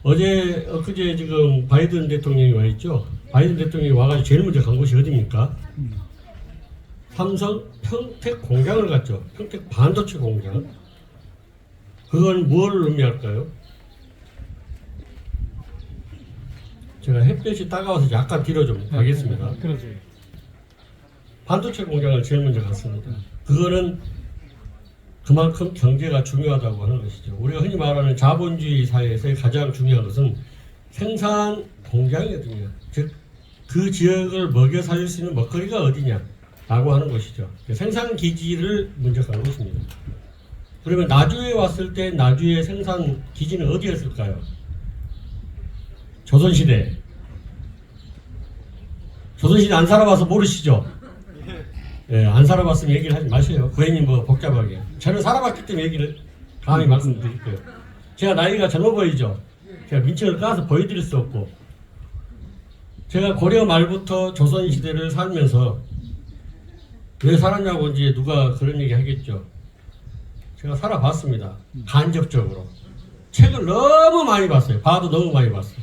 엊그제 지금 바이든 대통령이 와 있죠. 바이든 대통령이 와가지고 제일 먼저 간 곳이 어디입니까? 삼성 평택 공장을 갔죠. 평택 반도체 공장. 그건 뭘 의미할까요? 제가 햇볕이 따가워서 약간 뒤로 좀 가겠습니다. 그러죠. 반도체 공장을 제일 먼저 갔습니다. 그거는 그만큼 경제가 중요하다고 하는 것이죠. 우리가 흔히 말하는 자본주의 사회에서의 가장 중요한 것은 생산 공장이거든요. 즉, 그 지역을 먹여 살릴 수 있는 먹거리가 어디냐라고 하는 것이죠. 생산 기지를 먼저 간 것입니다. 그러면 나주에 왔을 때 나주의 생산 기지는 어디였을까요? 조선시대. 조선시대 안 살아봐서 모르시죠? 예, 안 살아봤으면 얘기를 하지 마세요. 괜히 뭐 복잡하게. 저는 살아봤기 때문에 얘기를 감히 말씀드릴 거예요. 제가 나이가 젊어 보이죠? 제가 민증을 까서 보여드릴 수 없고, 제가 고려 말부터 조선시대를 살면서 왜 살았냐고 이제 누가 그런 얘기 하겠죠. 제가 살아봤습니다. 간접적으로. 책을 너무 많이 봤어요. 봐도 너무 많이 봤어요.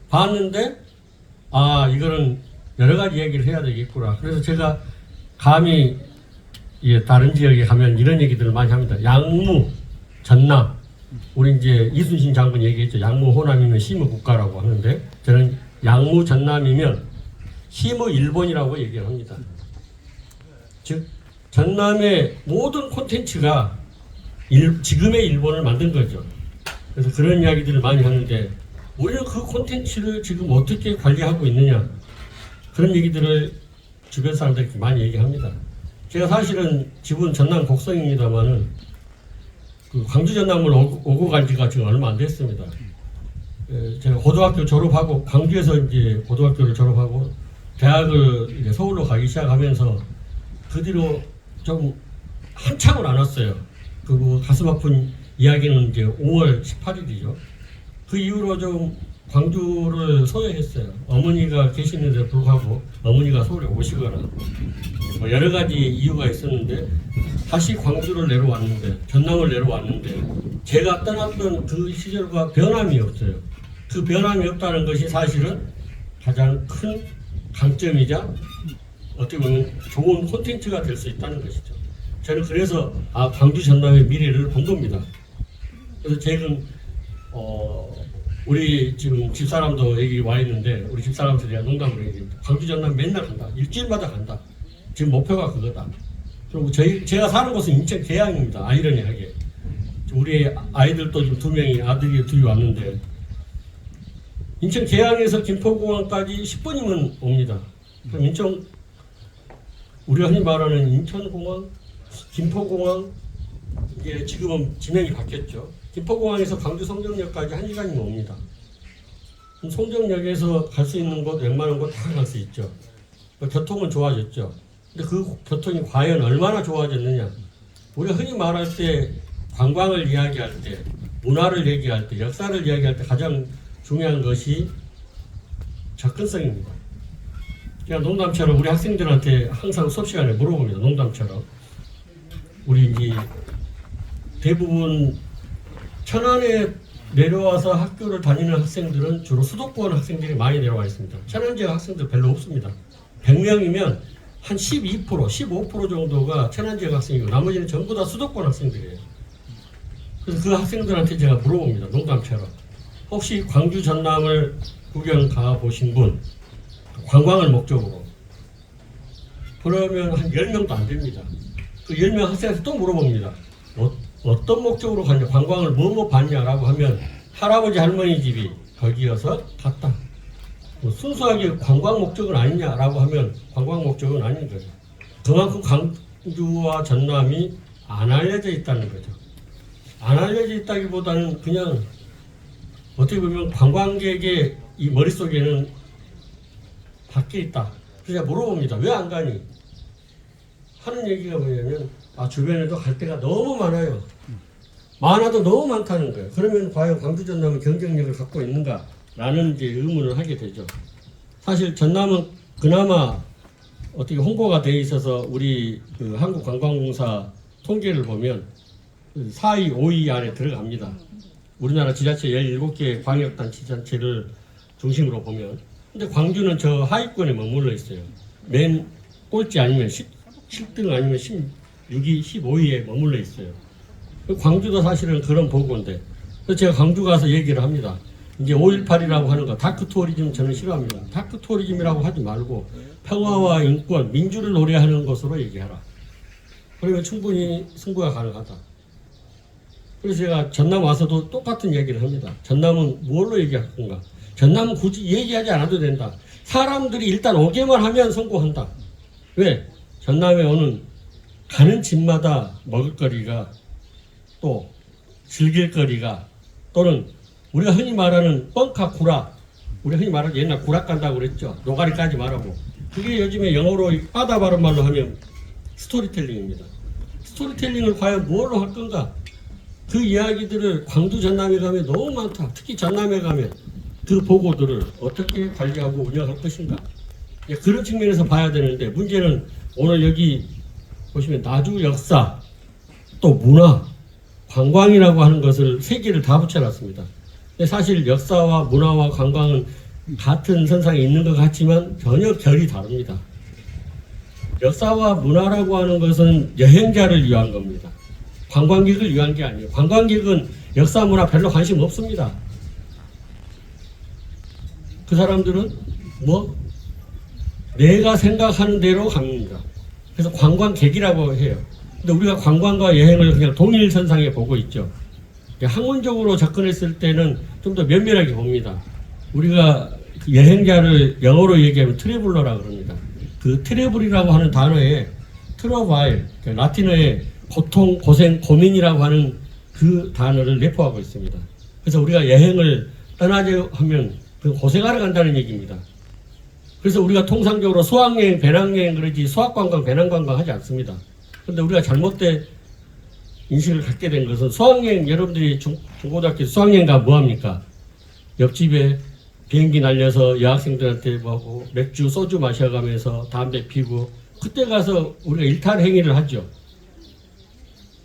봤는데 이거는 여러 가지 얘기를 해야 되겠구나. 그래서 제가 감히 다른 지역에 가면 이런 얘기들을 많이 합니다. 양무, 전남. 우리 이제 이순신 장군 얘기했죠. 양무 호남이면 시무 국가라고 하는데, 저는 양무 전남이면 시무 일본이라고 얘기를 합니다. 즉 전남의 모든 콘텐츠가 지금의 일본을 만든 거죠. 그래서 그런 이야기들을 많이 하는데, 우리는 그 콘텐츠를 지금 어떻게 관리하고 있느냐, 그런 얘기들을 주변 사람들이 많이 얘기합니다. 제가 사실은 집은 전남 곡성입니다만은 그 광주 전남을 오고 간 지가 지금 얼마 안 됐습니다. 제가 고등학교 졸업하고 광주에서 이제 고등학교를 졸업하고 대학을 이제 서울로 가기 시작하면서 그 뒤로 좀 한참을 안 왔어요. 그 가슴 아픈 이야기는 이제 5월 18일이죠. 그 이후로 좀 광주를 소외했어요. 어머니가 계시는데 불구하고 어머니가 서울에 오시거나 뭐 여러 가지 이유가 있었는데 다시 광주를 내려왔는데, 전남을 내려왔는데, 제가 떠났던 그 시절과 변함이 없어요. 그 변함이 없다는 것이 사실은 가장 큰 강점이자 어떻게 보면 좋은 콘텐츠가 될 수 있다는 것이죠. 저는 그래서 광주 전남의 미래를 본 겁니다. 그래서 최근 우리 지금 집사람도 여기 와 있는데, 우리 집사람한테 제가 농담으로 얘기합니다. 광주 전남 맨날 간다. 일주일마다 간다. 지금 목표가 그거다. 그리고 제가 사는 곳은 인천 계양입니다. 아이러니하게. 우리 아이들도 지금 2명이, 아들이 둘이 왔는데, 인천 계양에서 김포공항까지 10분이면 옵니다. 그럼 인천, 우리가 흔히 말하는 인천공항, 김포공항, 이게 지금은 지명이 바뀌었죠. 김포공항에서 광주 송정역까지 1시간이면 옵니다. 그럼 송정역에서 갈 수 있는 곳, 웬만한 곳 다 갈 수 있죠. 교통은 좋아졌죠. 근데 그 교통이 과연 얼마나 좋아졌느냐. 우리가 흔히 말할 때, 관광을 이야기할 때, 문화를 얘기할 때, 역사를 이야기할 때 가장 중요한 것이 접근성입니다. 그냥 농담처럼 우리 학생들한테 항상 수업 시간에 물어봅니다. 농담처럼. 우리 이제 대부분 천안에 내려와서 학교를 다니는 학생들은 주로 수도권 학생들이 많이 내려와 있습니다. 천안 지역 학생들 별로 없습니다. 100명이면 한 12%, 15% 정도가 천안 지역 학생이고 나머지는 전부 다 수도권 학생들이에요. 그래서 그 학생들한테 제가 물어봅니다. 농담처럼. 혹시 광주 전남을 구경 가보신 분, 관광을 목적으로. 그러면 한 10명도 안 됩니다. 그 10명 학생한테 또 물어봅니다. 어떤 목적으로 갔냐, 관광을 뭐뭐 봤냐라고 하면 할아버지 할머니 집이 거기여서 갔다. 뭐 순수하게 관광 목적은 아니냐라고 하면 관광 목적은 아닌 거죠. 그만큼 광주와 전남이 안 알려져 있다는 거죠. 안 알려져 있다기보다는 그냥 어떻게 보면 관광객의 이 머릿속에는 밖에 있다. 그래서 물어봅니다. 왜 안 가니? 하는 얘기가 뭐냐면 주변에도 갈 데가 너무 많아요. 많아도 너무 많다는 거예요. 그러면 과연 광주 전남은 경쟁력을 갖고 있는가? 라는 이제 의문을 하게 되죠. 사실 전남은 그나마 어떻게 홍보가 돼 있어서 우리 그 한국관광공사 통계를 보면 4위, 5위 안에 들어갑니다. 우리나라 지자체 17개 광역단체를 중심으로 보면, 근데 광주는 저 하위권에 머물러 있어요. 맨 꼴찌 아니면 10등 아니면 16위, 15위에 머물러 있어요. 광주도 사실은 그런 보고인데, 그래서 제가 광주 가서 얘기를 합니다. 이제 5.18이라고 하는 거, 다크 투어리즘 저는 싫어합니다. 다크 투어리즘이라고 하지 말고 평화와 인권, 민주를 노래하는 것으로 얘기하라. 그러면 충분히 승부가 가능하다. 그래서 제가 전남 와서도 똑같은 얘기를 합니다. 전남은 무엇로 얘기할 건가? 전남은 굳이 얘기하지 않아도 된다. 사람들이 일단 오게만 하면 성공한다. 왜? 전남에 오는 가는 집마다 먹을거리가, 또 즐길거리가, 또는 우리가 흔히 말하는 뻥카 구락, 우리가 흔히 말하는 옛날 구락 간다고 그랬죠. 노가리 까지 말하고. 그게 요즘에 영어로 바다 발음 말로 하면 스토리텔링입니다. 스토리텔링을 과연 무엇로 할 건가? 그 이야기들을 광주 전남에 가면 너무 많다. 특히 전남에 가면 그 보고들을 어떻게 관리하고 운영할 것인가. 그런 측면에서 봐야 되는데, 문제는 오늘 여기 보시면 나주 역사, 또 문화, 관광이라고 하는 것을 세 개를 다 붙여놨습니다. 근데 사실 역사와 문화와 관광은 같은 선상에 있는 것 같지만 전혀 결이 다릅니다. 역사와 문화라고 하는 것은 여행자를 위한 겁니다. 관광객을 위한 게 아니에요. 관광객은 역사 문화 별로 관심 없습니다. 그 사람들은 내가 생각하는 대로 갑니다. 그래서 관광객이라고 해요. 근데 우리가 관광과 여행을 그냥 동일선상에 보고 있죠. 학문적으로 접근했을 때는 좀 더 면밀하게 봅니다. 우리가 여행자를 영어로 얘기하면 트래블러라고 그럽니다. 그 트래블이라고 하는 단어에 트러바일, 라틴어의 고통, 고생, 고민이라고 하는 그 단어를 내포하고 있습니다. 그래서 우리가 여행을 떠나자 하면 그 고생하러 간다는 얘기입니다. 그래서 우리가 통상적으로 수학여행, 배낭여행 그러지 수학관광, 배낭관광 하지 않습니다. 그런데 우리가 잘못된 인식을 갖게 된 것은, 수학여행, 여러분들이 중고등학교 수학여행 가면 뭐합니까? 옆집에 비행기 날려서 여학생들한테 뭐하고 맥주, 소주 마셔가면서 담배 피고, 그때 가서 우리가 일탈 행위를 하죠.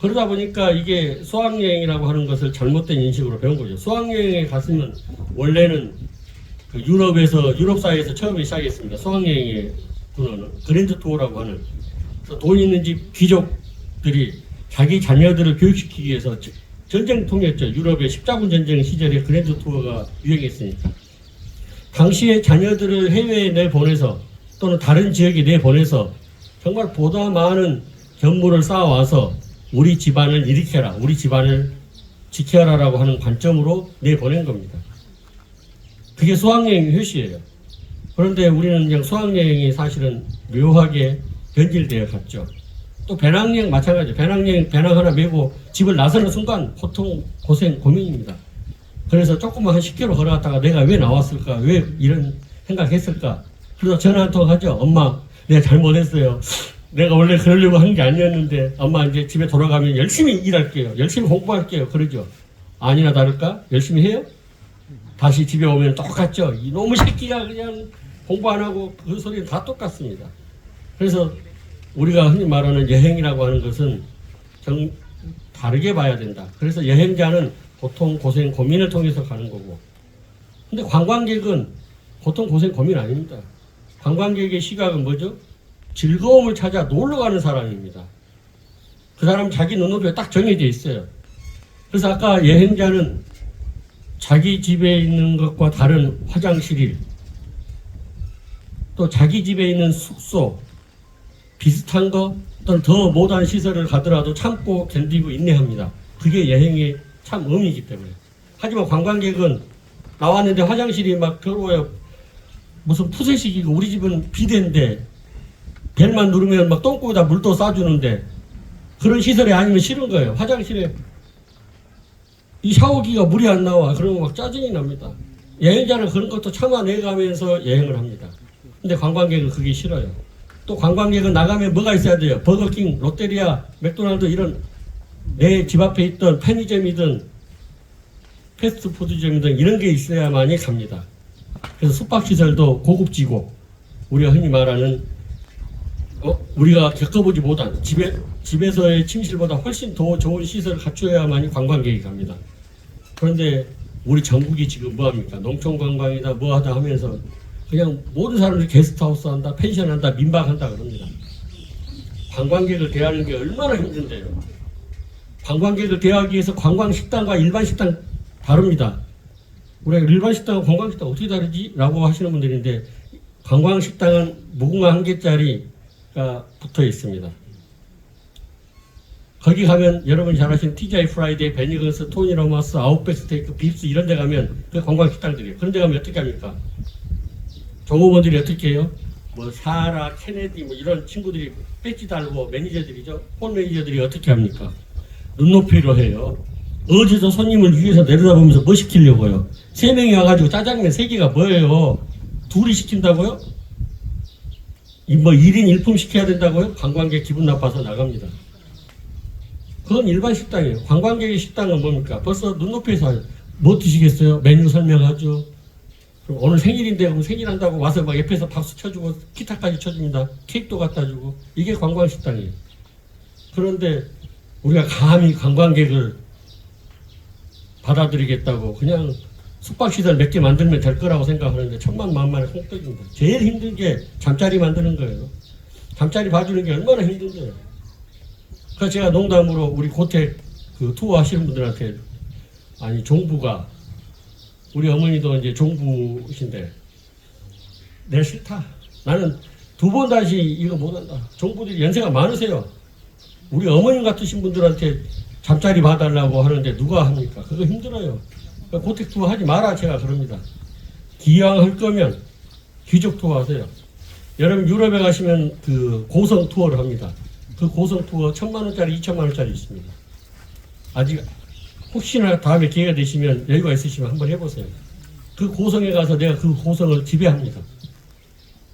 그러다 보니까 이게 수학여행이라고 하는 것을 잘못된 인식으로 배운 거죠. 수학여행에 갔으면 원래는 그 유럽사회에서 처음에 시작했습니다. 수학여행의 분어는 그랜드 투어라고 하는, 그래서 돈 있는 집 귀족들이 자기 자녀들을 교육시키기 위해서 전쟁통이었죠. 유럽의 십자군 전쟁 시절에 그랜드 투어가 유행했으니까. 당시에 자녀들을 해외에 내보내서, 또는 다른 지역에 내보내서 정말 보다 많은 견물을 쌓아와서 우리 집안을 일으켜라, 우리 집안을 지켜라라고 하는 관점으로 내보낸 겁니다. 그게 수학여행 효시예요. 그런데 우리는 그냥 수학여행이 사실은 묘하게 변질되어 갔죠. 또 배낭여행 마찬가지죠. 배낭여행, 배낭 하나 메고 집을 나서는 순간 고통, 고생, 고민입니다. 그래서 조금만 한 10km 걸어갔다가 내가 왜 나왔을까? 왜 이런 생각했을까? 그래서 전화 한 통 하죠. 엄마, 내가 잘못했어요. 내가 원래 그러려고 한 게 아니었는데, 엄마 이제 집에 돌아가면 열심히 일할게요. 열심히 공부할게요. 그러죠. 아니나 다를까? 열심히 해요? 다시 집에 오면 똑같죠. 이놈의 새끼가 그냥 공부 안 하고, 그 소리는 다 똑같습니다. 그래서 우리가 흔히 말하는 여행이라고 하는 것은 다르게 봐야 된다. 그래서 여행자는 고통, 고생, 고민을 통해서 가는 거고, 근데 관광객은 고통, 고생, 고민 아닙니다. 관광객의 시각은 뭐죠? 즐거움을 찾아 놀러 가는 사람입니다. 그 사람 자기 눈높이가 딱 정해져 있어요. 그래서 아까 여행자는 자기 집에 있는 것과 다른 화장실, 또 자기 집에 있는 숙소, 비슷한 거, 또는 더 모던한 시설을 가더라도 참고 견디고 인내합니다. 그게 여행의 참 의미이기 때문에. 하지만 관광객은 나왔는데 화장실이 막 더러워요. 무슨 푸세식이고, 우리 집은 비데인데 벨만 누르면 막 똥꼬에다 물도 싸주는데 그런 시설이 아니면 싫은 거예요. 화장실에 이 샤워기가 물이 안 나와. 그러면 막 짜증이 납니다. 여행자는 그런 것도 참아내가면서 여행을 합니다. 근데 관광객은 그게 싫어요. 또 관광객은 나가면 뭐가 있어야 돼요? 버거킹, 롯데리아, 맥도날드 이런 내 집 앞에 있던 편의점이든 패스트푸드점이든 이런 게 있어야만이 갑니다. 그래서 숙박시설도 고급지고, 우리가 흔히 말하는 우리가 겪어보지 못한 집에서의 침실보다 훨씬 더 좋은 시설을 갖춰야만이 관광객이 갑니다. 그런데 우리 전국이 지금 뭐합니까? 농촌관광이다 뭐하다 하면서 그냥 모든 사람들이 게스트하우스 한다, 펜션 한다, 민박한다 그럽니다. 관광객을 대하는 게 얼마나 힘든데요. 관광객을 대하기 위해서 관광식당과 일반 식당 다릅니다. 우리가 일반 식당과 관광식당 어떻게 다르지? 라고 하시는 분들인데 관광식당은 무궁화 한 개짜리가 붙어 있습니다. 거기 가면 여러분이 잘 아시는 TGI 프라이데이, 베니건스, 토니 로마스, 아웃백 스테이크, 빕스 이런 데 가면 그 관광식당들이에요. 그런 데 가면 어떻게 합니까? 종업원들이 어떻게 해요? 뭐 사라, 케네디 뭐 이런 친구들이 배지 달고 매니저들이죠. 홀 매니저들이 어떻게 합니까? 눈높이로 해요. 어디서 손님을 위에서 내려다보면서 뭐 시키려고요? 3명이 와가지고 짜장면 3개가 뭐예요? 둘이 시킨다고요? 뭐 1인 1품 시켜야 된다고요? 관광객 기분 나빠서 나갑니다. 그건 일반 식당이에요. 관광객의 식당은 뭡니까? 벌써 눈높이에서 뭐 드시겠어요? 메뉴 설명하죠. 그럼 오늘 생일인데 그럼 생일한다고 와서 막 옆에서 박수 쳐주고 기타까지 쳐줍니다. 케이크도 갖다 주고. 이게 관광식당이에요. 그런데 우리가 감히 관광객을 받아들이겠다고 그냥 숙박시설 몇 개 만들면 될 거라고 생각하는데 천만만만의 콩떡입니다. 제일 힘든 게 잠자리 만드는 거예요. 잠자리 봐주는 게 얼마나 힘든데요. 그래서 제가 농담으로 우리 고택 그 투어 하시는 분들한테 아니 종부가 우리 어머니도 이제 종부신데 내가 싫다. 나는 2번 다시 이거 못한다. 종부들이 연세가 많으세요. 우리 어머님 같으신 분들한테 잠자리 봐달라고 하는데 누가 합니까? 그거 힘들어요. 그러니까 고택 투어 하지 마라 제가 그럽니다. 기왕 할 거면 귀족 투어 하세요. 여러분 유럽에 가시면 그 고성 투어를 합니다. 그 고성 투어 1,000만 원짜리, 2,000만 원짜리 있습니다. 아직 혹시나 다음에 기회가 되시면 여유가 있으시면 한번 해보세요. 그 고성에 가서 내가 그 고성을 지배합니다.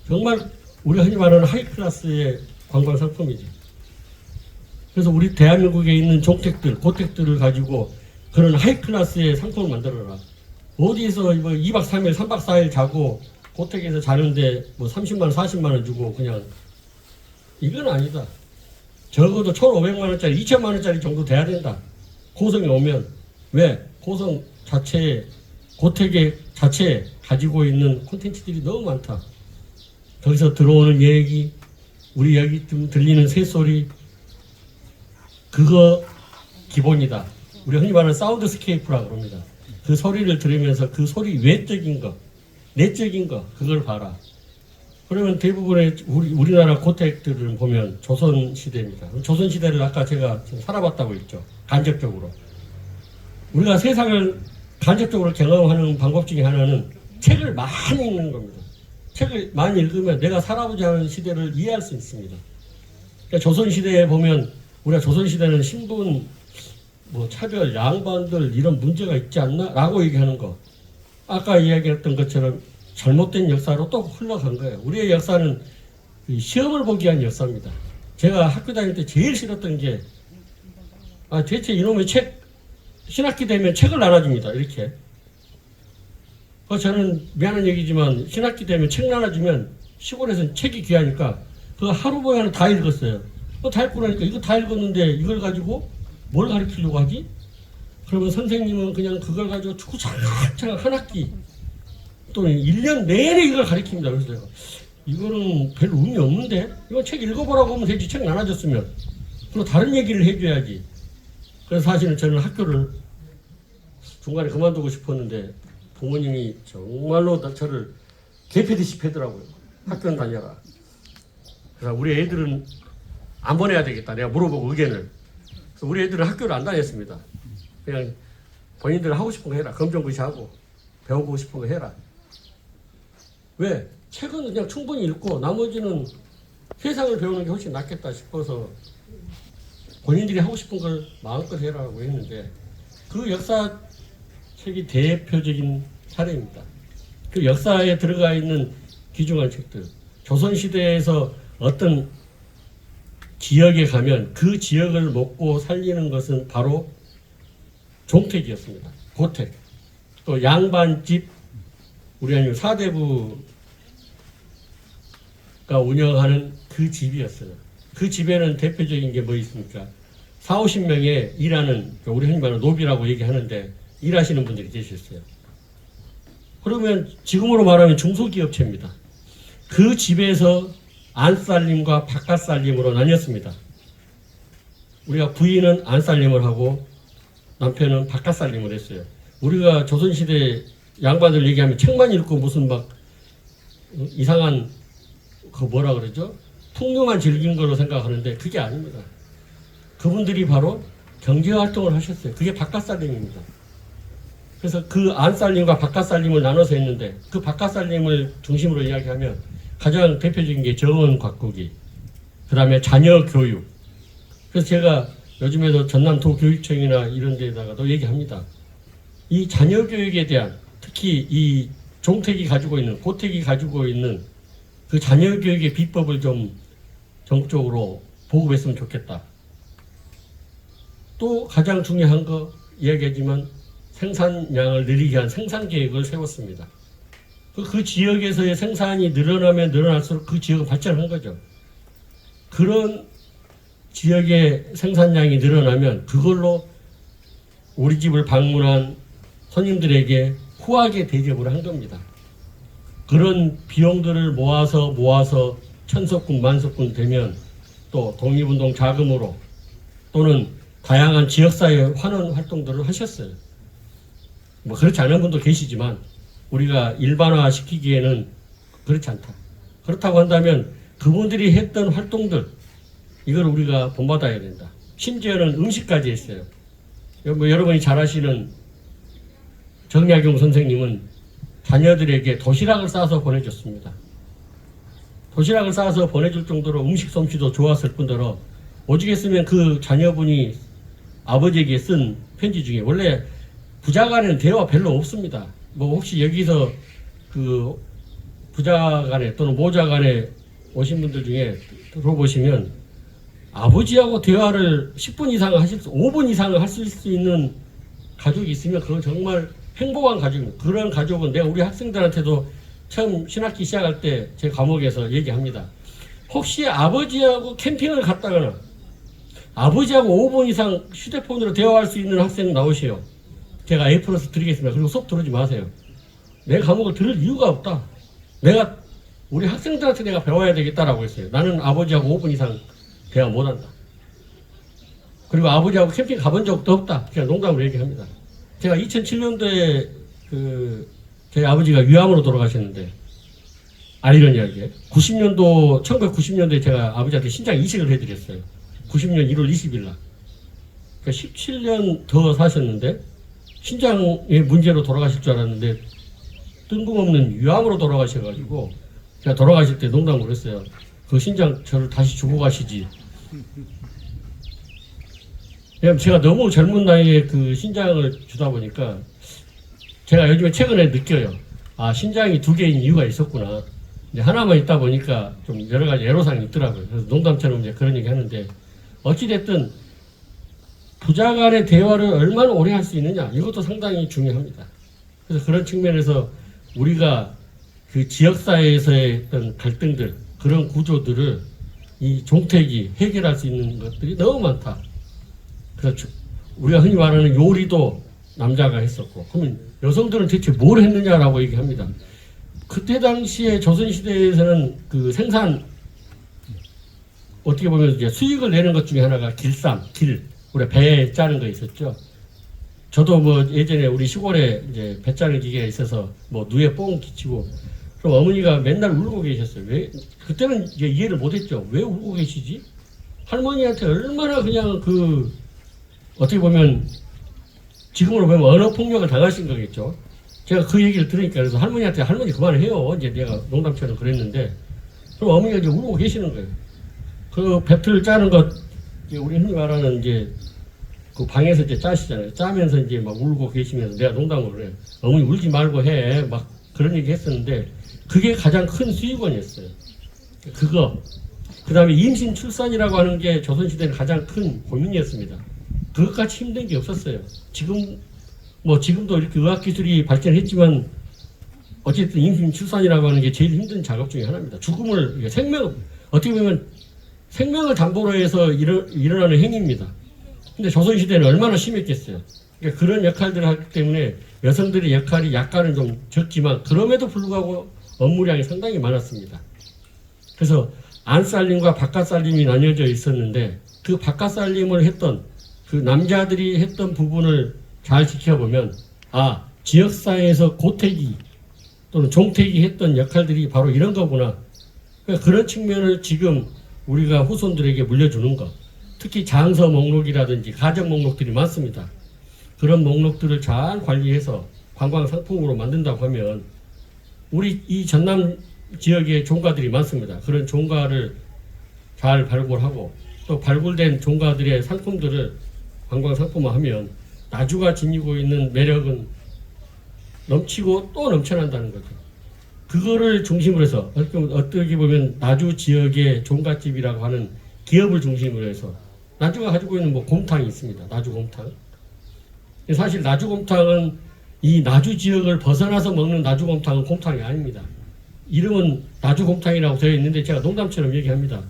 정말 우리 흔히 말하는 하이클래스의 관광 상품이죠. 그래서 우리 대한민국에 있는 종택들, 고택들을 가지고 그런 하이클래스의 상품을 만들어라. 어디서 뭐 2박 3일, 3박 4일 자고 고택에서 자는데 뭐 30만 원, 40만 원 주고 그냥 이건 아니다. 적어도 1,500만 원짜리, 2,000만 원짜리 정도 돼야 된다. 고성에 오면. 왜? 고성 자체에, 고택의 자체에 가지고 있는 콘텐츠들이 너무 많다. 거기서 들어오는 얘기, 우리 여기 좀 들리는 새소리, 그거 기본이다. 우리 흔히 말하는 사운드스케이프라고 합니다. 그 소리를 들으면서 그 소리 외적인 거, 내적인 거, 그걸 봐라. 그러면 대부분의 우리나라 고택들을 보면 조선시대입니다. 조선시대를 아까 제가 살아봤다고 했죠. 간접적으로. 우리가 세상을 간접적으로 경험하는 방법 중에 하나는 책을 많이 읽는 겁니다. 책을 많이 읽으면 내가 살아보지 않은 시대를 이해할 수 있습니다. 그러니까 조선시대에 보면 우리가 조선시대는 신분, 뭐 차별, 양반들 이런 문제가 있지 않나? 라고 얘기하는 거. 아까 이야기했던 것처럼 잘못된 역사로 또 흘러간 거예요. 우리의 역사는 시험을 보기 위한 역사입니다. 제가 학교 다닐 때 제일 싫었던 게 대체 이놈의 책 신학기 되면 책을 나눠줍니다. 이렇게. 저는 미안한 얘기지만 신학기 되면 책 나눠주면 시골에서는 책이 귀하니까 그 하루 보면 다 읽었어요. 다 읽고 나니까 이거 다 읽었는데 이걸 가지고 뭘 가르치려고 하지? 그러면 선생님은 그냥 그걸 가지고 차근차근 한 학기 또 1년 내내 이걸 가르칩니다. 그래서 내가 이거는 별 의미 없는데? 이거 책 읽어보라고 하면 되지. 책 나눠줬으면. 그리고 다른 얘기를 해줘야지. 그래서 사실은 저는 학교를 중간에 그만두고 싶었는데 부모님이 정말로 저를 개패듯이 패더라고요. 학교는 다녀라. 그래서 우리 애들은 안 보내야 되겠다. 내가 물어보고 의견을. 그래서 우리 애들은 학교를 안 다녔습니다. 그냥 본인들 하고 싶은 거 해라. 검정고시하고 배우고 싶은 거 해라. 왜? 책은 그냥 충분히 읽고 나머지는 세상을 배우는 게 훨씬 낫겠다 싶어서 본인들이 하고 싶은 걸 마음껏 해라고 했는데 그 역사책이 대표적인 사례입니다. 그 역사에 들어가 있는 귀중한 책들. 조선시대에서 어떤 지역에 가면 그 지역을 먹고 살리는 것은 바로 종택이었습니다. 고택. 또 양반집, 우리 아니면 사대부가 운영하는 그 집이었어요. 그 집에는 대표적인 게 뭐 있습니까? 40, 50명의 일하는, 우리 흔히 말하는 노비라고 얘기하는데 일하시는 분들이 계셨어요. 그러면 지금으로 말하면 중소기업체입니다. 그 집에서 안살림과 바깥살림으로 나뉘었습니다. 우리가 부인은 안살림을 하고 남편은 바깥살림을 했어요. 우리가 조선시대 양반들 얘기하면 책만 읽고 무슨 막 이상한 그 뭐라 그러죠? 풍류만 즐긴 걸로 생각하는데 그게 아닙니다. 그분들이 바로 경제활동을 하셨어요. 그게 바깥살림입니다. 그래서 그 안살림과 바깥살림을 나눠서 했는데 그 바깥살림을 중심으로 이야기하면 가장 대표적인 게 정원 가꾸기, 그 다음에 자녀 교육. 그래서 제가 요즘에도 전남도 교육청이나 이런 데다가도 얘기합니다. 이 자녀 교육에 대한 특히 이 종택이 가지고 있는, 고택이 가지고 있는 그 자녀 교육의 비법을 좀 전국적으로 보급했으면 좋겠다. 또 가장 중요한 거 이야기하지만 생산량을 늘리게 한 생산 계획을 세웠습니다. 그 지역에서의 생산이 늘어나면 늘어날수록 그 지역은 발전한 거죠. 그런 지역의 생산량이 늘어나면 그걸로 우리 집을 방문한 손님들에게 후하게 대접을 한 겁니다. 그런 비용들을 모아서 천석군, 만석군 되면 또 독립운동 자금으로 또는 다양한 지역사회 환원 활동들을 하셨어요. 뭐 그렇지 않은 분도 계시지만 우리가 일반화 시키기에는 그렇지 않다. 그렇다고 한다면 그분들이 했던 활동들 이걸 우리가 본받아야 된다. 심지어는 음식까지 했어요. 뭐 여러분이 잘 아시는 정약용 선생님은 자녀들에게 도시락을 싸서 보내줬습니다. 도시락을 싸서 보내줄 정도로 음식 솜씨도 좋았을 뿐더러 오죽했으면 그 자녀분이 아버지에게 쓴 편지 중에 원래 부자 간에는 대화 별로 없습니다. 뭐 혹시 여기서 그 부자 간에 또는 모자 간에 오신 분들 중에 들어보시면 아버지하고 대화를 10분 이상 하실 수, 5분 이상을 하실 수 있는 가족이 있으면 그건 정말 행복한 가족입니다. 그런 가족은 내가 우리 학생들한테도 처음 신학기 시작할 때 제 과목에서 얘기합니다. 혹시 아버지하고 캠핑을 갔다거나 아버지하고 5분 이상 휴대폰으로 대화할 수 있는 학생 나오시오. 제가 A+ 드리겠습니다. 그리고 수업 들어오지 마세요. 내 과목을 들을 이유가 없다. 내가 우리 학생들한테 내가 배워야 되겠다라고 했어요. 나는 아버지하고 5분 이상 대화 못한다. 그리고 아버지하고 캠핑 가본 적도 없다. 그냥 농담으로 얘기합니다. 제가 2007년도에 저희 아버지가 위암으로 돌아가셨는데 이런 이야기예요. 1990년도에 제가 아버지한테 신장 이식을 해드렸어요. 90년 1월 20일 날. 그러니까 17년 더 사셨는데 신장의 문제로 돌아가실 줄 알았는데 뜬금없는 위암으로 돌아가셔가지고 제가 돌아가실 때 농담으로 했어요. 그 신장 저를 다시 주고 가시지. 왜냐면 제가 너무 젊은 나이에 그 신장을 주다 보니까 제가 요즘에 최근에 느껴요. 아, 신장이 2개인 이유가 있었구나. 이제 하나만 있다 보니까 좀 여러 가지 애로사항이 있더라고요. 그래서 농담처럼 이제 그런 얘기 하는데 어찌됐든 부자 간의 대화를 얼마나 오래 할 수 있느냐 이것도 상당히 중요합니다. 그래서 그런 측면에서 우리가 그 지역사회에서의 어떤 갈등들 그런 구조들을 이 종택이 해결할 수 있는 것들이 너무 많다. 그렇죠. 우리가 흔히 말하는 요리도 남자가 했었고 그러면 여성들은 대체 뭘 했느냐라고 얘기합니다. 그때 당시에 조선시대에서는 그 생산 어떻게 보면 이제 수익을 내는 것 중에 하나가 길쌈, 우리 배 짜는 거 있었죠. 저도 뭐 예전에 우리 시골에 이제 배 짜는 기계가 있어서 뭐 누에 뽕 끼치고 그럼 어머니가 맨날 울고 계셨어요. 왜 그때는 이제 이해를 못했죠. 왜 울고 계시지? 할머니한테 얼마나 그냥 그 어떻게 보면 지금으로 보면 언어 폭력을 당하신 거겠죠. 제가 그 얘기를 들으니까 그래서 할머니한테 할머니 그만해요. 이제 내가 농담처럼 그랬는데 그럼 어머니가 이제 울고 계시는 거예요. 그 배틀 짜는 것 우리 흔히 말하는 이제 그 방에서 이제 짜시잖아요. 짜면서 이제 막 울고 계시면서 내가 농담으로 그래. 어머니 울지 말고 해. 막 그런 얘기 했었는데 그게 가장 큰 수익원이었어요. 그거. 그 다음에 임신 출산이라고 하는 게 조선시대는 가장 큰 고민이었습니다. 그것같이 힘든 게 없었어요. 지금도 이렇게 의학기술이 발전했지만 어쨌든 임신 출산이라고 하는 게 제일 힘든 작업 중에 하나입니다. 어떻게 보면 생명을 담보로 해서 일어나는 행위입니다. 근데 조선시대는 얼마나 심했겠어요. 그러니까 그런 역할들을 하기 때문에 여성들의 역할이 약간은 좀 적지만 그럼에도 불구하고 업무량이 상당히 많았습니다. 그래서 안살림과 바깥살림이 나뉘어져 있었는데 그 바깥살림을 했던 그 남자들이 했던 부분을 잘 지켜보면 지역사회에서 고택이 또는 종택이 했던 역할들이 바로 이런 거구나. 그러니까 그런 측면을 지금 우리가 후손들에게 물려주는 것. 특히 장서 목록이라든지 가정 목록들이 많습니다. 그런 목록들을 잘 관리해서 관광 상품으로 만든다고 하면 우리 이 전남 지역에 종가들이 많습니다. 그런 종가를 잘 발굴하고 또 발굴된 종가들의 상품들을 관광 상품화하면 나주가 지니고 있는 매력은 넘치고 또 넘쳐난다는 거죠. 그거를 중심으로 해서 어떻게 보면 나주 지역의 종갓집이라고 하는 기업을 중심으로 해서 나주가 가지고 있는 뭐 곰탕이 있습니다. 나주 곰탕. 사실 나주 곰탕은 이 나주 지역을 벗어나서 먹는 나주 곰탕은 곰탕이 아닙니다. 이름은 나주 곰탕이라고 되어 있는데 제가 농담처럼 얘기합니다.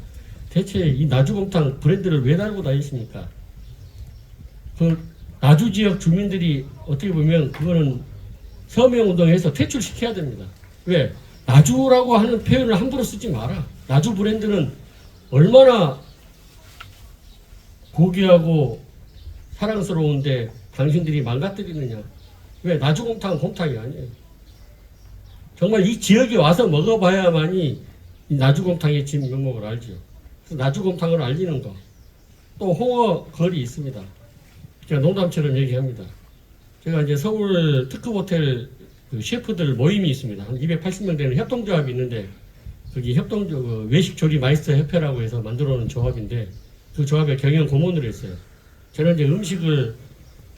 대체 이 나주 곰탕 브랜드를 왜 달고 다니십니까? 그 나주 지역 주민들이 어떻게 보면 그거는 서명운동에서 퇴출시켜야 됩니다. 왜? 나주라고 하는 표현을 함부로 쓰지 마라. 나주 브랜드는 얼마나 고귀하고 사랑스러운데 당신들이 망가뜨리느냐. 왜? 나주곰탕은 곰탕이 아니에요. 정말 이 지역에 와서 먹어봐야만이 이 나주곰탕의 진 면목을 알죠. 그래서 나주곰탕을 알리는 거. 또 홍어 거리 있습니다. 제가 농담처럼 얘기합니다. 제가 이제 서울 특급 호텔 그 셰프들 모임이 있습니다. 한 280명 되는 협동조합이 있는데 거기 외식 조리 마이스터 협회라고 해서 만들어 놓은 조합인데 그 조합에 경영 고문을 했어요. 저는 이제 음식을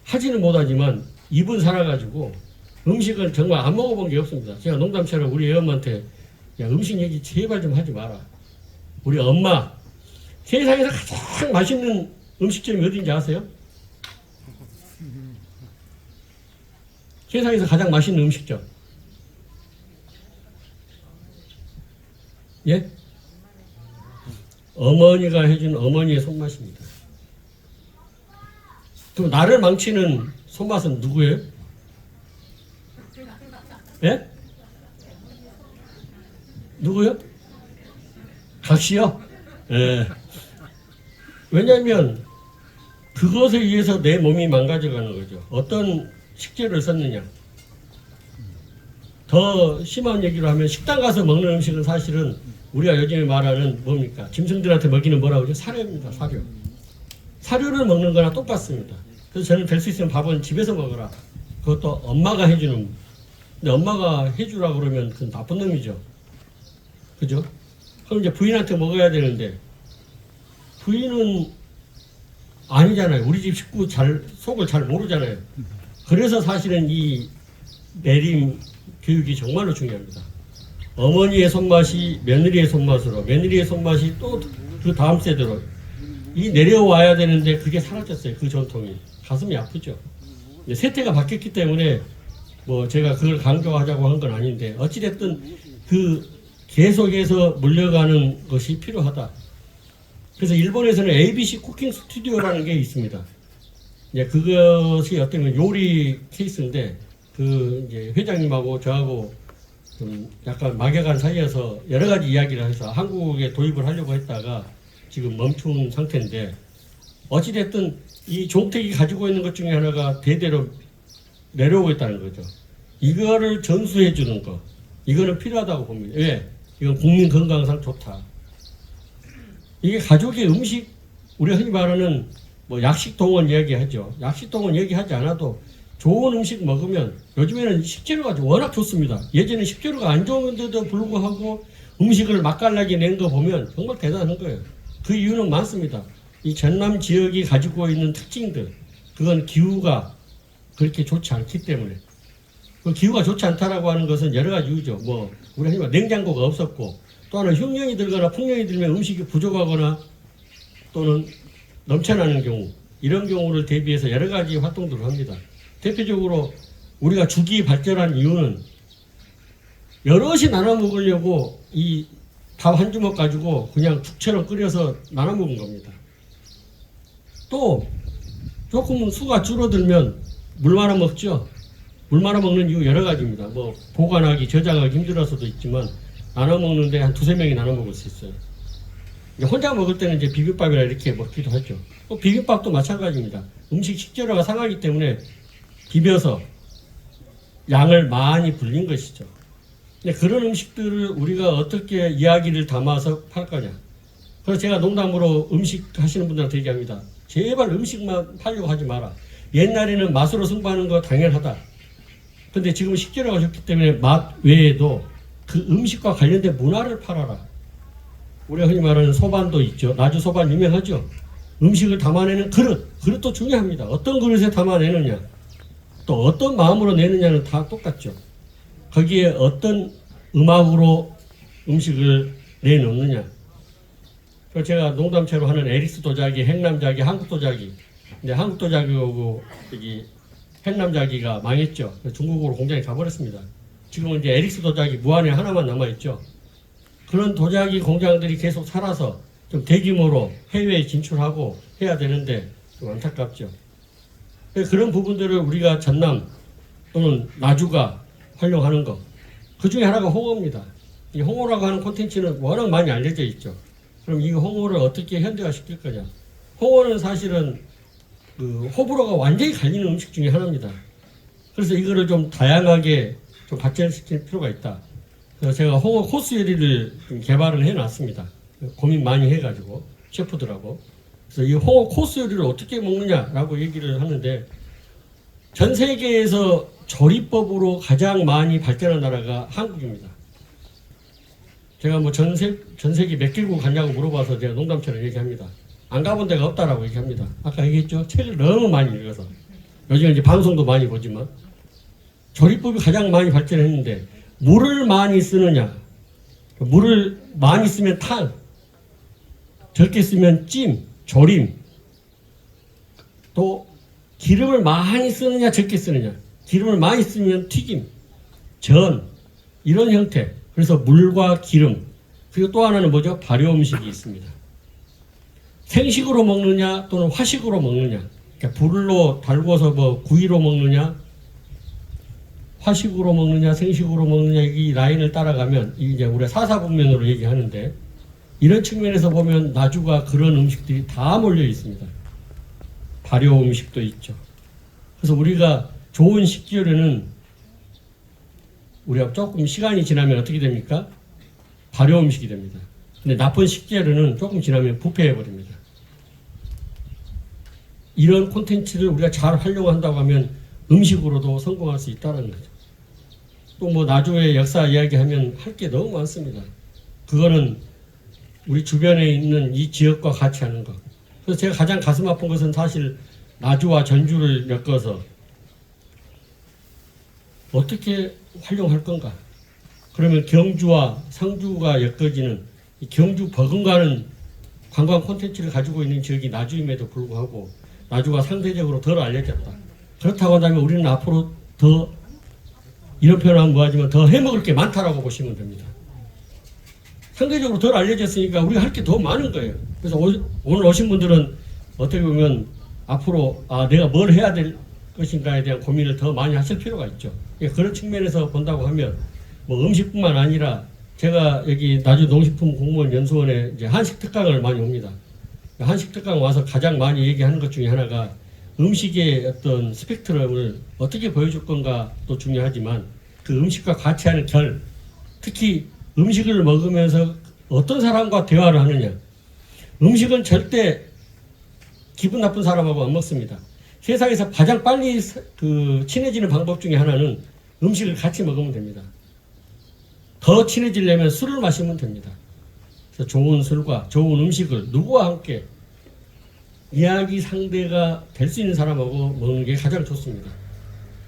하지는 못하지만 입은 살아가지고 음식은 정말 안 먹어본 게 없습니다. 제가 농담처럼 우리 애엄마한테 야 음식 얘기 제발 좀 하지 마라. 우리 엄마 세상에서 가장 맛있는 음식점이 어딘지 아세요? 세상에서 가장 맛있는 음식점. 예? 어머니가 해준 어머니의 손맛입니다. 그럼 나를 망치는 손맛은 누구예요? 예? 누구요? 각시요? 예. 왜냐하면 그것에 의해서 내 몸이 망가져가는 거죠. 어떤 식재를 썼느냐. 더 심한 얘기로 하면 식당 가서 먹는 음식은 사실은 우리가 요즘에 말하는 뭡니까? 짐승들한테 먹이는 뭐라고 그러죠? 사료입니다. 사료. 사료를 먹는 거나 똑같습니다. 그래서 저는 될 수 있으면 밥은 집에서 먹어라. 그것도 엄마가 해주는. 근데 엄마가 해주라 그러면 그건 나쁜 놈이죠. 그죠? 그럼 이제 부인한테 먹어야 되는데 부인은 아니잖아요. 우리 집 식구 속을 잘 모르잖아요. 그래서 사실은 이 내림 교육이 정말로 중요합니다. 어머니의 손맛이 며느리의 손맛으로, 며느리의 손맛이 또 그 다음 세대로 이 내려와야 되는데 그게 사라졌어요. 그 전통이. 가슴이 아프죠. 세태가 바뀌었기 때문에 뭐 제가 그걸 강조하자고 한 건 아닌데 어찌됐든 그 계속해서 물려가는 것이 필요하다. 그래서 일본에서는 ABC 쿠킹 스튜디오라는 게 있습니다. 그것이 어떤 요리 케이스인데 그 이제 회장님하고 저하고 좀 약간 막연한 사이여서 여러 가지 이야기를 해서 한국에 도입을 하려고 했다가 지금 멈춘 상태인데 어찌됐든 이 종택이 가지고 있는 것 중에 하나가 대대로 내려오고 있다는 거죠. 이거를 전수해 주는 거. 이거는 필요하다고 봅니다. 왜? 이건 국민 건강상 좋다. 이게 가족의 음식, 우리가 흔히 말하는 뭐 약식 동원 이야기하죠. 약식 동원 얘기하지 않아도 좋은 음식 먹으면 요즘에는 식재료가 워낙 좋습니다. 예전에 식재료가 안 좋은데도 불구하고 음식을 맛깔나게 낸 거 보면 정말 대단한 거예요. 그 이유는 많습니다. 이 전남 지역이 가지고 있는 특징들, 그건 기후가 그렇게 좋지 않기 때문에. 그 기후가 좋지 않다라고 하는 것은 여러 가지 이유죠. 뭐 우리가 흔히 냉장고가 없었고 또 하나 흉년이 들거나 풍년이 들면 음식이 부족하거나 또는 넘쳐나는 경우, 이런 경우를 대비해서 여러 가지 활동들을 합니다. 대표적으로 우리가 죽이 발전한 이유는 여럿이 나눠 먹으려고 이 밥 한 주먹 가지고 그냥 죽처럼 끓여서 나눠 먹은 겁니다. 또 조금 수가 줄어들면 물 말아 먹죠. 물 말아 먹는 이유 여러 가지입니다. 뭐 보관하기, 저장하기 힘들어서도 있지만 나눠 먹는데 한 두세 명이 나눠 먹을 수 있어요. 이제 혼자 먹을 때는 이제 비빔밥이나 이렇게 먹기도 하죠. 또 비빔밥도 마찬가지입니다. 음식 식재료가 상하기 때문에 비벼서 양을 많이 불린 것이죠. 근데 그런 음식들을 우리가 어떻게 이야기를 담아서 팔 거냐. 그래서 제가 농담으로 음식 하시는 분들한테 얘기합니다. 제발 음식만 팔려고 하지 마라. 옛날에는 맛으로 승부하는 거 당연하다. 근데 지금 식재료가 좋기 때문에 맛 외에도 그 음식과 관련된 문화를 팔아라. 우리가 흔히 말하는 소반도 있죠. 나주 소반 유명하죠. 음식을 담아내는 그릇도 중요합니다. 어떤 그릇에 담아내느냐, 또 어떤 마음으로 내느냐는 다 똑같죠. 거기에 어떤 음악으로 음식을 내놓느냐. 그래서 제가 농담처럼 하는 에릭스 도자기, 행남자기, 한국도자기. 근데 한국도자기하고 여기 행남자기가 망했죠. 중국으로 공장에 가버렸습니다. 지금은 이제 에릭스 도자기 무안에 하나만 남아있죠. 그런 도자기 공장들이 계속 살아서 좀 대규모로 해외에 진출하고 해야 되는데 좀 안타깝죠. 그런 부분들을 우리가 전남 또는 나주가 활용하는 것. 그 중에 하나가 홍어입니다. 이 홍어라고 하는 콘텐츠는 워낙 많이 알려져 있죠. 그럼 이 홍어를 어떻게 현대화 시킬 거냐. 홍어는 사실은 그 호불호가 완전히 갈리는 음식 중에 하나입니다. 그래서 이거를 좀 다양하게 좀 발전시킬 필요가 있다. 그래서 제가 홍어 코스 요리를 좀 개발을 해놨습니다. 고민 많이 해가지고 셰프들하고. 그래서 이 홍어 코스 요리를 어떻게 먹느냐라고 얘기를 하는데 전 세계에서 조리법으로 가장 많이 발전한 나라가 한국입니다. 제가 뭐 전 세계 몇 개국 갔냐고 물어봐서 제가 농담처럼 얘기합니다. 안 가본 데가 없다라고 얘기합니다. 아까 얘기했죠. 책을 너무 많이 읽어서. 요즘 이제 방송도 많이 보지만 조리법이 가장 많이 발전했는데 물을 많이 쓰느냐. 물을 많이 쓰면 탕, 적게 쓰면 찜, 조림. 또 기름을 많이 쓰느냐 적게 쓰느냐. 기름을 많이 쓰면 튀김, 전 이런 형태. 그래서 물과 기름. 그리고 또 하나는 뭐죠? 발효 음식이 있습니다. 생식으로 먹느냐 또는 화식으로 먹느냐. 그러니까 불로 달궈서 뭐 구이로 먹느냐, 화식으로 먹느냐, 생식으로 먹느냐 이 라인을 따라가면 이제 우리가 사사분면으로 얘기하는데 이런 측면에서 보면 나주가 그런 음식들이 다 몰려 있습니다. 발효 음식도 있죠. 그래서 우리가 좋은 식재료는 우리가 조금 시간이 지나면 어떻게 됩니까? 발효 음식이 됩니다. 근데 나쁜 식재료는 조금 지나면 부패해 버립니다. 이런 콘텐츠를 우리가 잘 활용한다고 하면 음식으로도 성공할 수 있다는 거죠. 또 뭐 나주의 역사 이야기하면 할 게 너무 많습니다. 그거는 우리 주변에 있는 이 지역과 같이 하는 것. 그래서 제가 가장 가슴 아픈 것은 사실 나주와 전주를 엮어서 어떻게 활용할 건가. 그러면 경주와 상주가 엮어지는 이 경주 버금가는 관광 콘텐츠를 가지고 있는 지역이 나주임에도 불구하고 나주가 상대적으로 덜 알려졌다. 그렇다고 한다면 우리는 앞으로 더 이런 표현하면 뭐하지만 더 해먹을 게 많다라고 보시면 됩니다. 상대적으로 덜 알려졌으니까 우리가 할 게 더 많은 거예요. 그래서 오늘 오신 분들은 어떻게 보면 앞으로 내가 뭘 해야 될 것인가에 대한 고민을 더 많이 하실 필요가 있죠. 그런 측면에서 본다고 하면 뭐 음식뿐만 아니라 제가 여기 나주 농식품 공무원 연수원에 이제 한식 특강을 많이 옵니다. 한식 특강 와서 가장 많이 얘기하는 것 중에 하나가 음식의 어떤 스펙트럼을 어떻게 보여줄 건가도 중요하지만 그 음식과 같이 하는 결, 특히 음식을 먹으면서 어떤 사람과 대화를 하느냐. 음식은 절대 기분 나쁜 사람하고 안 먹습니다. 세상에서 가장 빨리 친해지는 방법 중에 하나는 음식을 같이 먹으면 됩니다. 더 친해지려면 술을 마시면 됩니다. 그래서 좋은 술과 좋은 음식을 누구와 함께 이야기 상대가 될 수 있는 사람하고 먹는 게 가장 좋습니다.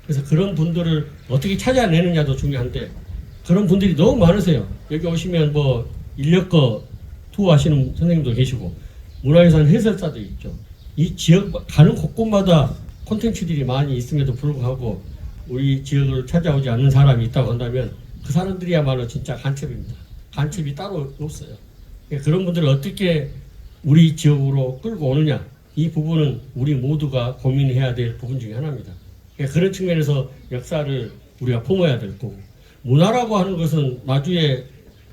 그래서 그런 분들을 어떻게 찾아내느냐도 중요한데 그런 분들이 너무 많으세요. 여기 오시면 뭐 인력거 투어 하시는 선생님도 계시고 문화유산 해설사도 있죠. 이 지역 가는 곳곳마다 콘텐츠들이 많이 있음에도 불구하고 우리 지역을 찾아오지 않는 사람이 있다고 한다면 그 사람들이야말로 진짜 간첩입니다. 간첩이 따로 없어요. 그런 분들을 어떻게 우리 지역으로 끌고 오느냐, 이 부분은 우리 모두가 고민해야 될 부분 중에 하나입니다. 그러니까 그런 측면에서 역사를 우리가 품어야 될 거고, 문화라고 하는 것은 나중에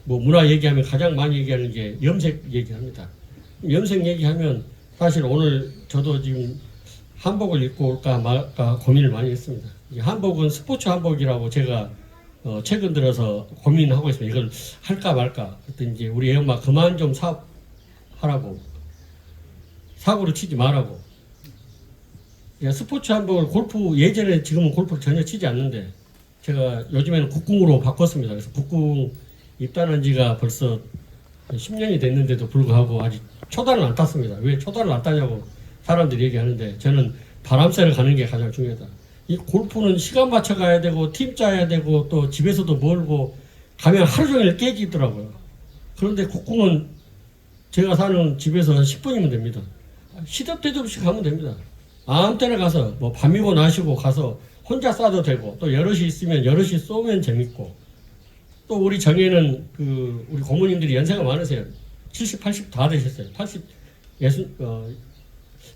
뭐 문화 얘기하면 가장 많이 얘기하는 게 염색 얘기합니다. 염색 얘기하면 사실 오늘 저도 지금 한복을 입고 올까 말까 고민을 많이 했습니다. 이 한복은 스포츠 한복이라고 제가 최근 들어서 고민하고 있습니다. 이걸 할까 말까. 그랬더니 이제 우리 애엄마 그만 좀 하라고, 사고를 치지 말라고. 스포츠 한복을 골프, 예전에 지금은 골프를 전혀 치지 않는데 제가 요즘에는 국궁으로 바꿨습니다. 그래서 국궁 입단한 지가 벌써 10년이 됐는데도 불구하고 아직 초단을 안 땄습니다. 왜 초단을 안 따냐고 사람들이 얘기하는데, 저는 바람새를 가는 게 가장 중요하다. 이 골프는 시간 맞춰 가야 되고 팀 짜야 되고 또 집에서도 멀고 가면 하루 종일 깨지더라고요. 그런데 국궁은 제가 사는 집에서 한 10분이면 됩니다. 시도 때도 없이 가면 됩니다. 아무 때나 가서 뭐 밤이고 낮이고 가서 혼자 쏴도 되고, 또 여럿이 있으면 여럿이 쏘면 재밌고, 또 우리 정에는 우리 고모님들이 연세가 많으세요. 70, 80 다 되셨어요. 80,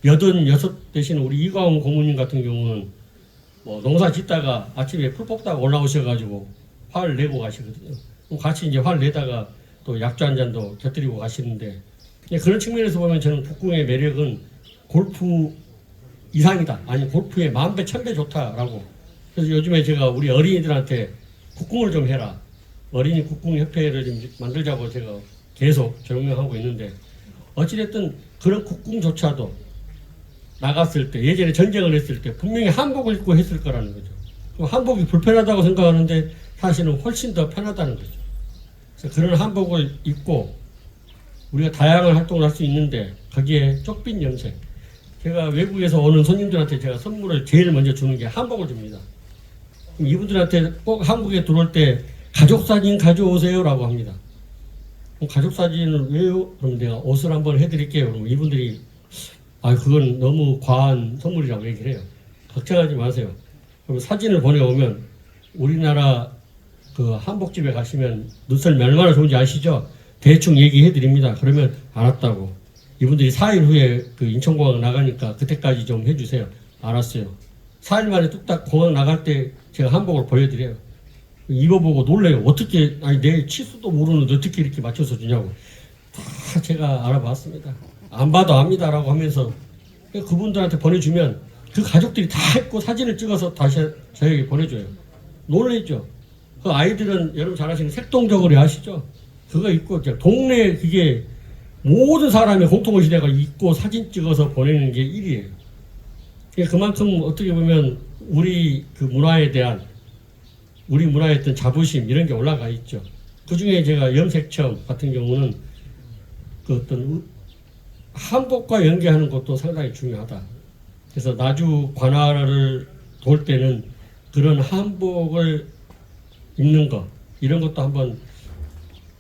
86 되시는 우리 이광훈 고모님 같은 경우는 뭐 농사 짓다가 아침에 풀 뽑다가 올라오셔가지고 화를 내고 가시거든요. 그럼 같이 이제 화를 내다가 또 약주 한 잔도 곁들이고 가시는데, 그런 측면에서 보면 저는 국궁의 매력은 골프 이상이다. 아니, 골프의 만배, 천배 좋다라고. 그래서 요즘에 제가 우리 어린이들한테 국궁을 좀 해라, 어린이 국궁협회를 좀 만들자고 제가 계속 적용하고 있는데, 어찌됐든 그런 국궁조차도 나갔을 때, 예전에 전쟁을 했을 때 분명히 한복을 입고 했을 거라는 거죠. 그럼 한복이 불편하다고 생각하는데 사실은 훨씬 더 편하다는 거죠. 그래서 그런 한복을 입고 우리가 다양한 활동을 할 수 있는데, 거기에 쪽빈 염색. 제가 외국에서 오는 손님들한테 제가 선물을 제일 먼저 주는 게 한복을 줍니다. 이분들한테 꼭 한국에 들어올 때 가족사진 가져오세요 라고 합니다. 가족사진을 왜요? 그러면 내가 옷을 한번 해드릴게요. 그러면 이분들이 그건 너무 과한 선물이라고 얘기를 해요. 걱정하지 마세요. 그럼 사진을 보내오면, 우리나라 그 한복집에 가시면 눈썰미 얼마나 좋은지 아시죠? 대충 얘기해 드립니다. 그러면 알았다고. 이분들이 4일 후에 그 인천공항 나가니까 그때까지 좀 해주세요. 알았어요. 4일 만에 뚝딱 공항 나갈 때 제가 한복을 보여드려요. 입어보고 놀래요. 어떻게, 내 치수도 모르는데 어떻게 이렇게 맞춰서 주냐고. 다 제가 알아봤습니다. 안 봐도 압니다라고 하면서 그분들한테 보내주면 그 가족들이 다 입고 사진을 찍어서 다시 저에게 보내줘요. 놀랬죠. 그 아이들은 여러분 잘 아시는 색동저고리 아시죠? 그거 입고 동네에 그게 모든 사람의 공통의식대가 입고 사진 찍어서 보내는 게 일이에요. 그만큼 어떻게 보면 우리 그 문화에 대한, 우리 문화의 어떤 자부심 이런 게 올라가 있죠. 그 중에 제가 염색점 같은 경우는 그 어떤 한복과 연계하는 것도 상당히 중요하다. 그래서 나주 관할을 돌 때는 그런 한복을 입는 것, 이런 것도 한번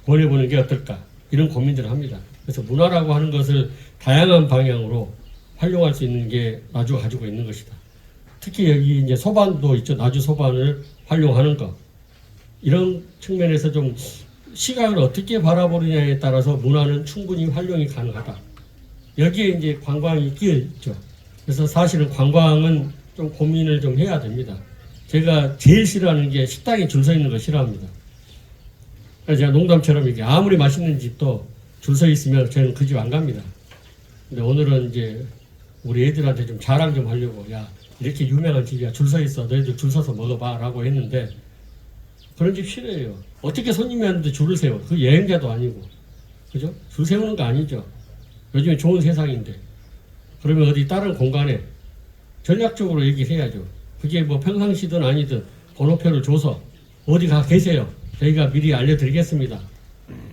보내보는 게 어떨까, 이런 고민들을 합니다. 그래서 문화라고 하는 것을 다양한 방향으로 활용할 수 있는 게 나주가 가지고 있는 것이다. 특히 여기 이제 소반도 있죠. 나주 소반을 활용하는 것. 이런 측면에서 좀 시각을 어떻게 바라보느냐에 따라서 문화는 충분히 활용이 가능하다. 여기에 이제 관광이 끼어 있죠. 그래서 사실은 관광은 좀 고민을 좀 해야 됩니다. 제가 제일 싫어하는 게 식당에 줄 서 있는 거 싫어합니다. 그래서 제가 농담처럼 이게 아무리 맛있는 집도 줄 서 있으면 저는 그 집 안 갑니다. 근데 오늘은 이제 우리 애들한테 좀 자랑 좀 하려고, 야, 이렇게 유명한 집이야, 줄 서 있어, 너희들 줄 서서 먹어봐 라고 했는데, 그런 집 싫어해요. 어떻게 손님이 왔는데 줄을 세워? 그 여행자도 아니고, 그죠? 줄 세우는 거 아니죠. 요즘에 좋은 세상인데. 그러면 어디 다른 공간에 전략적으로 얘기해야죠. 그게 뭐 평상시든 아니든 번호표를 줘서 어디 가 계세요, 저희가 미리 알려드리겠습니다.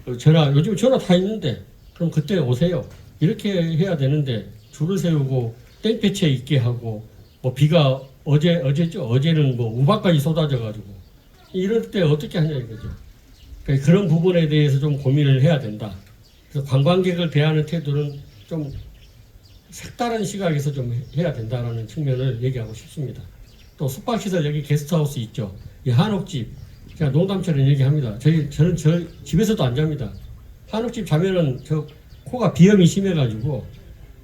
요즘 전화 다 있는데 그럼 그때 오세요, 이렇게 해야 되는데, 줄을 세우고 땡볕에 있게 하고, 뭐 비가 어제는 뭐 우박까지 쏟아져 가지고 이럴 때 어떻게 하냐 이거죠. 그러니까 그런 부분에 대해서 좀 고민을 해야 된다. 그래서 관광객을 대하는 태도는 좀 색다른 시각에서 좀 해야 된다라는 측면을 얘기하고 싶습니다. 또 숙박시설, 여기 게스트하우스 있죠. 이 한옥집, 제가 농담처럼 얘기합니다. 저는 집에서도 안 잡니다. 한옥집 자면은 저 코가 비염이 심해가지고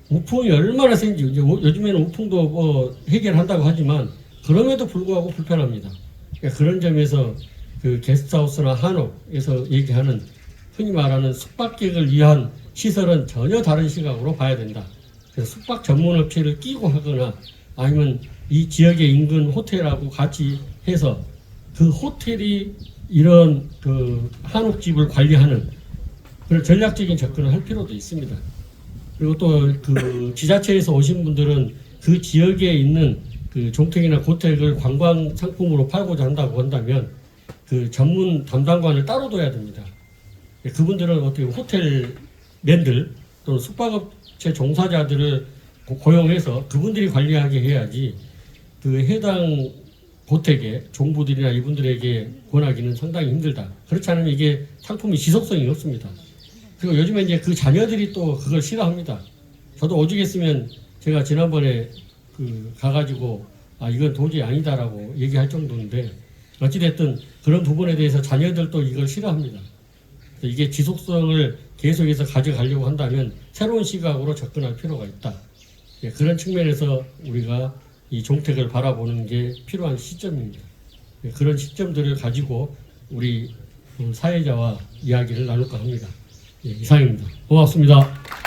우풍이 얼마나 센지, 이제 요즘에는 우풍도 뭐 해결한다고 하지만 그 그럼에도 불구하고 불편합니다. 그러니까 그런 점에서 그 게스트하우스나 한옥에서 얘기하는 흔히 말하는 숙박객을 위한 시설은 전혀 다른 시각으로 봐야 된다. 그래서 숙박 전문 업체를 끼고 하거나 아니면 이 지역의 인근 호텔하고 같이 해서 그 호텔이 이런 그 한옥집을 관리하는 그런 전략적인 접근을 할 필요도 있습니다. 그리고 또 그 지자체에서 오신 분들은 그 지역에 있는 그 종택이나 고택을 관광 상품으로 팔고자 한다고 한다면 그 전문 담당관을 따로 둬야 됩니다. 그분들은 어떻게 호텔맨들 또는 숙박업체 종사자들을 고용해서 그분들이 관리하게 해야지 그 해당 고택의 종부들이나 이분들에게 권하기는 상당히 힘들다. 그렇지 않으면 이게 상품이 지속성이 없습니다. 그리고 요즘에 이제 그 자녀들이 또 그걸 싫어합니다. 저도 오죽했으면 제가 지난번에 그 가가지고 이건 도저히 아니다라고 얘기할 정도인데 어찌됐든 그런 부분에 대해서 자녀들도 이걸 싫어합니다. 이게 지속성을 계속해서 가져가려고 한다면 새로운 시각으로 접근할 필요가 있다. 그런 측면에서 우리가 이 종택을 바라보는 게 필요한 시점입니다. 그런 시점들을 가지고 우리 사회자와 이야기를 나눌까 합니다. 이상입니다. 고맙습니다.